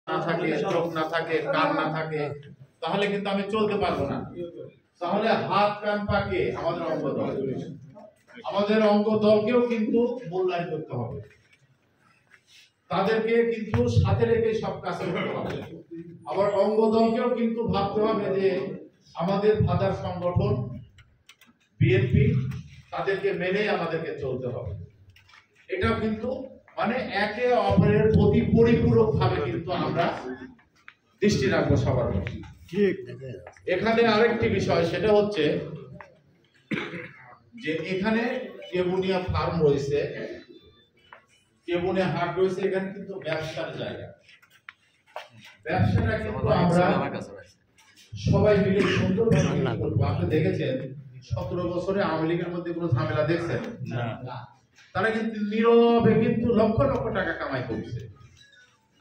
না থাকে, চোখ না থাকে, কান না থাকে, তাহলে কিন্তু আমি চলতে পারবো না। তাহলে হাত কান পাকে আমাদের অঙ্গ দল, আমাদের অঙ্গ দলকেও কিন্তু মূল্যায়ন করতে হবে, তাদেরকে কিন্তু সাথে রেখে সব কাজ করতে হবে। আবার অঙ্গ দলকেও কিন্তু ভাবতে হবে যে আমাদের ফাদার সংগঠন বিএনপি, তাদেরকে মেনে আমাদেরকে চলতে হবে। এটা কিন্তু মানে একে অপরের প্রতি পরিপূরক ভাবে কিন্তু আমরা দৃষ্টি রাখবো সবার প্রতি। এখানে আরেকটি বিষয়, সেটা হচ্ছে যে এখানে কেবুনিয়া ফার্ম রয়েছে, কেবুনিয়া হাট রয়েছে, এখানে কিন্তু ব্যবসার জায়গা। ব্যবসাটা কিন্তু আমরা সবাই মিলে সুন্দর করবো। আপনি দেখেছেন 17 বছরে আওয়ামী লীগের মধ্যে কোনো ঝামেলা দেখছেন না? তারা কিন্তু নীরবে কিন্তু লক্ষ লক্ষ টাকা কামাই করছে।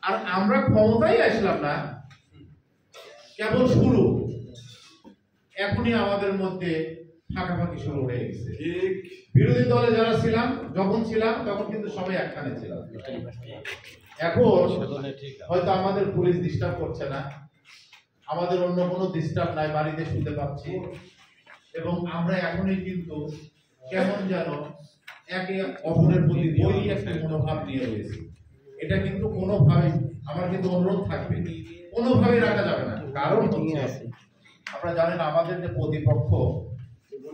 আর আমরা ক্ষমতায় আসলাম না, কেবল শুরু, এখনই আমাদের মধ্যে ফাঁকাফাঁকি শুরু হয়ে গেছে। বিরোধী দলে যারা ছিলাম, যখন ছিলাম তখন কিন্তু সবাই একখানে ছিলাম। এখন হয়তো আমাদের পুলিশ ডিস্টার্ব করছে না, আমাদের অন্য কোনো ডিস্টার্ব নাই, বাড়িতে শুনতে পাচ্ছি, এবং আমরা এখনই কিন্তু কেমন যেন একে অপরের প্রতি বই একটা মনোভাব নিয়ে রয়েছে। এটা কিন্তু কোনোভাবে আমার কিন্তু অনুরোধ থাকবে, কোনোভাবে রাখা যাবে না। কারণ হচ্ছে আপনারা জানেন আমাদের যে প্রতিপক্ষ,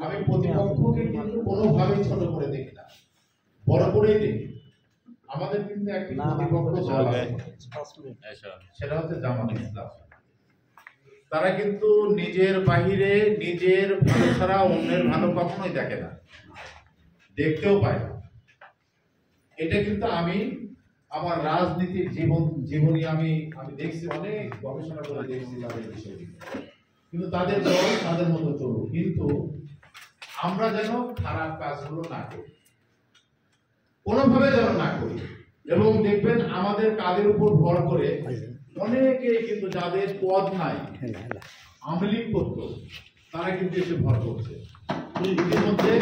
আমি প্রতিপক্ষকে কিন্তু কোনোভাবেই ছোট করে দেখি না, বড় করেই দেখি। আমাদের কিন্তু একটি প্রতিপক্ষ দল আছে, সেটা হচ্ছে জামাত ইসলাম। তারা কিন্তু নিজের বাহিরে নিজের ভালো ছাড়া অন্যের ভালো কখনোই দেখে না, দেখতেও পায় না। এটা কিন্তু আমি আমার রাজনীতির জীবনী আমি দেখছি, অনেক গবেষণা করে দেখছি তাদের বিষয়ে। কিন্তু তাদের দল তাদের মতো চলুক, কিন্তু আমরা যেন খারাপ কাজগুলো না করি, কোনোভাবে যেন না করি। এবং দেখবেন আমাদের কাদের উপর ভর করে অনেকে কিন্তু যাদের পদ নাই, আওয়ামী লীগ করতো, তারা কিন্তু এসে ভর করছে। ইতিমধ্যে